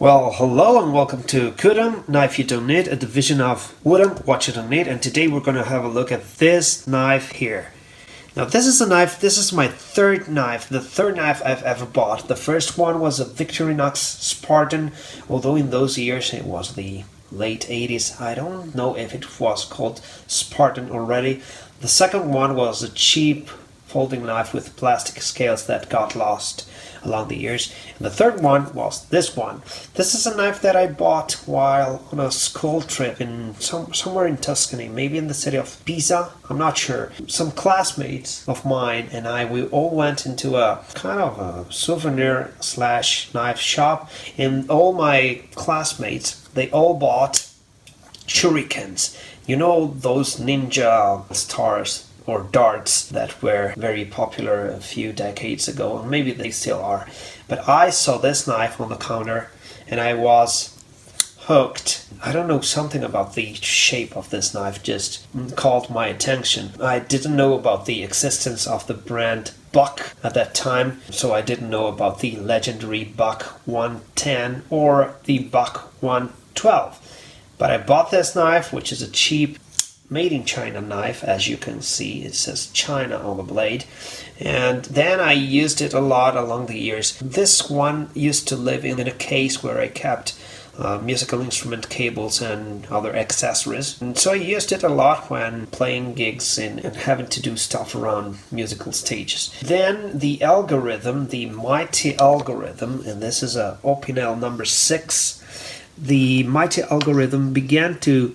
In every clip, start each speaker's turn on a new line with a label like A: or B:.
A: Well, hello and welcome to Kudum, Knife You Don't Need, a division of Woodum, What You Don't Need, and today we're going to have a look at this knife here. Now this is a knife, this is my third knife, the third knife I've ever bought. The first one was a Victorinox Spartan, although in those years it was the late 80s. I don't know if it was called Spartan already. The second one was a cheap folding knife with plastic scales that got lost along the years. And the third one was this one. This is a knife that I bought while on a school trip in somewhere in Tuscany, maybe in the city of Pisa, I'm not sure. Some classmates of mine and we all went into a kind of a souvenir slash knife shop, and all my classmates, they all bought shurikens. You know, those ninja stars or darts that were very popular a few decades ago, and maybe they still are. But I saw this knife on the counter and I was hooked. I don't know, something about the shape of this knife just caught my attention. I didn't know about the existence of the brand Buck at that time, so I didn't know about the legendary Buck 110 or the Buck 112. But I bought this knife, which is a cheap made in China knife. As you can see, it says China on the blade, and then I used it a lot along the years. This one used to live in a case where I kept musical instrument cables and other accessories, and so I used it a lot when playing gigs and having to do stuff around musical stages. Then the algorithm, the mighty algorithm, and this is a Opinel number 6, the mighty algorithm began to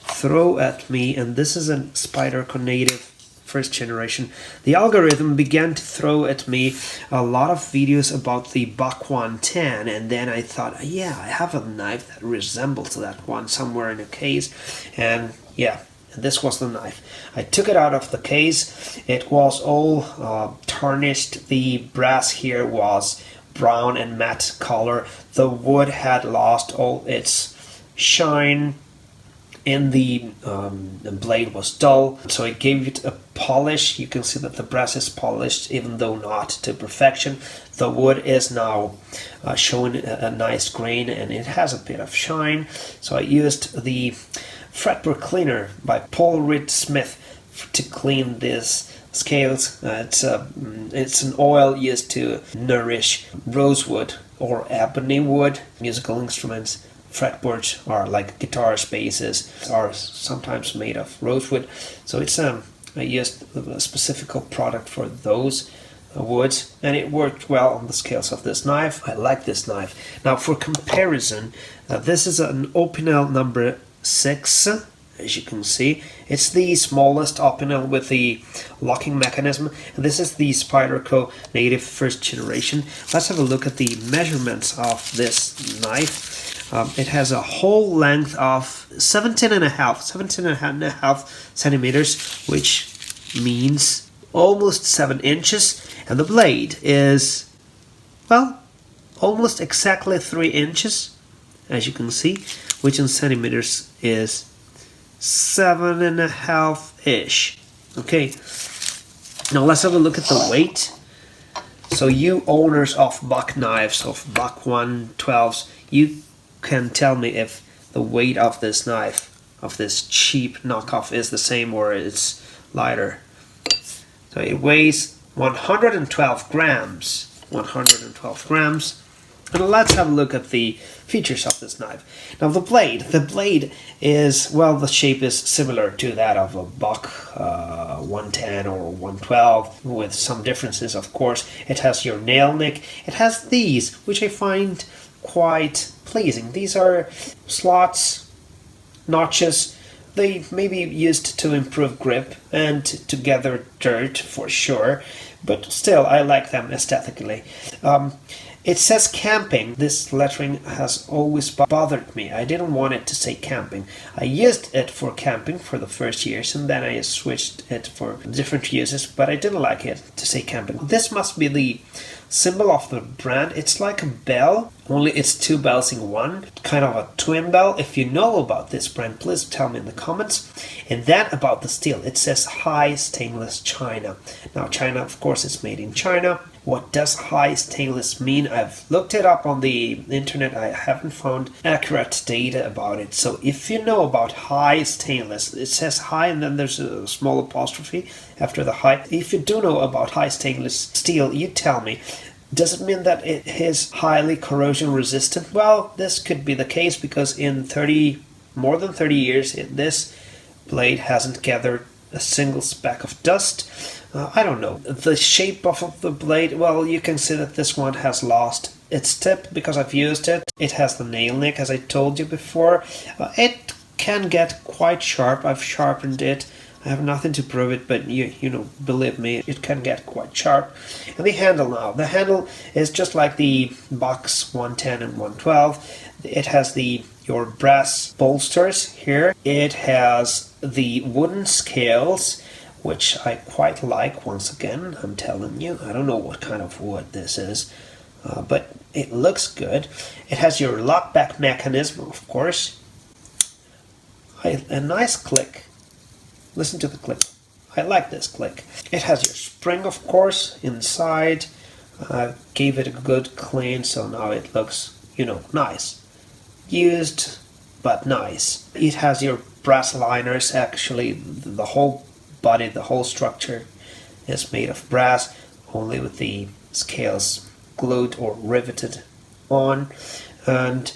A: throw at me, and this is a Spyderco Native first generation. The algorithm began to throw at me a lot of videos about the Buck 110, and then I thought, yeah, I have a knife that resembles that one somewhere in a case, and yeah, this was the knife. I took it out of the case. It was all tarnished. The brass here was brown and matte color. The wood had lost all its shine, and the blade was dull, so I gave it a polish. You can see that the brass is polished, even though not to perfection. The wood is now showing a nice grain, and it has a bit of shine. So I used the fretboard cleaner by Paul Reed Smith to clean these scales. It's an oil used to nourish rosewood or ebony wood. Musical instruments, fretboards are like guitar spaces are sometimes made of rosewood, so it's I used a specific product for those woods, and it worked well on the scales of this knife. I like this knife. Now for comparison, this is an Opinel number 6. As you can see, it's the smallest Opinel with the locking mechanism, and this is the Spyderco Native first generation. Let's have a look at the measurements of this knife. It has a whole length of 17 and a half centimeters, which means almost 7 inches, and the blade is, well, almost exactly 3 inches, as you can see, which in centimeters is 7.5-ish. Okay, now let's have a look at the weight. So you owners of Buck knives, of Buck 112s, you can tell me if the weight of this knife, of this cheap knockoff, is the same or it's lighter. So it weighs 112 grams. 112 grams. And let's have a look at the features of this knife. Now the blade is, well, the shape is similar to that of a Buck 110 or 112, with some differences, of course. It has your nail nick. It has these, which I find quite pleasing. These are slots, notches. They may be used to improve grip and to gather dirt for sure, but still I like them aesthetically. It says camping. This lettering has always bothered me. I didn't want it to say camping. I used it for camping for the first years, and then I switched it for different uses, but I didn't like it to say camping. This must be the symbol of the brand. It's like a bell, only it's 2 bells in one, kind of a twin bell. If you know about this brand, please tell me in the comments. And then about the steel, it says high stainless China. Now China, of course, is made in China. What does high stainless mean? I've looked it up on the internet. I haven't found accurate data about it. So if you know about high stainless, it says high and then there's a small apostrophe after the high. If you do know about high stainless steel, you tell me. Does it mean that it is highly corrosion resistant? Well, this could be the case because in more than 30 years, this blade hasn't gathered a single speck of dust. I don't know. The shape of the blade, well, you can see that this one has lost its tip because I've used it. It has the nail nick, as I told you before. It can get quite sharp. I've sharpened it. I have nothing to prove it, but you know, believe me, it can get quite sharp. And the handle now. The handle is just like the box 110 and 112. It has your brass bolsters here. It has the wooden scales, which I quite like. Once again, I'm telling you, I don't know what kind of wood this is, but it looks good. It has your lockback mechanism, of course. A nice click. Listen to the click. I like this click. It has your spring, of course, inside. Gave it a good clean, so now it looks, you know, nice. Used, but nice. It has your brass liners. Actually, the whole body, the whole structure is made of brass, only with the scales glued or riveted on. And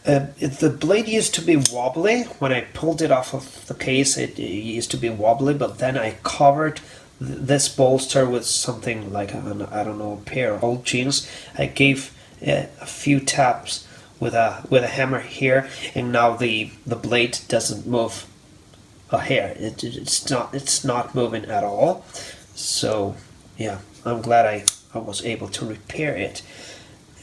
A: the blade used to be wobbly. When I pulled it off of the case, it used to be wobbly, but then I covered this bolster with something like, I don't know, a pair of old jeans. I gave a few taps with a hammer here, and now the blade doesn't move a hair. It's not moving at all. So yeah, I'm glad I was able to repair it.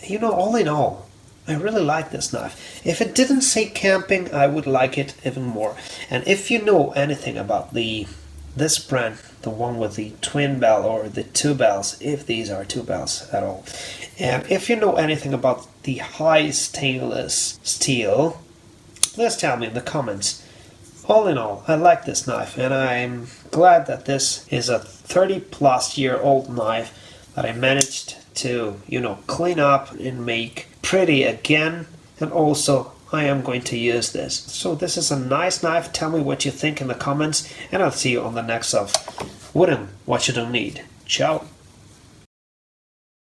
A: You know, all in all, I really like this knife. If it didn't say camping, I would like it even more. And if you know anything about this brand, the one with the twin bell or the two bells, if these are two bells at all, and if you know anything about the high stainless steel, please tell me in the comments. All in all, I like this knife, and I'm glad that this is a 30-plus-year-old knife that I managed to, you know, clean up and make pretty again. And also, I am going to use this. So this is a nice knife. Tell me what you think in the comments, and I'll see you on the next of Wooden What You Don't Need. Ciao.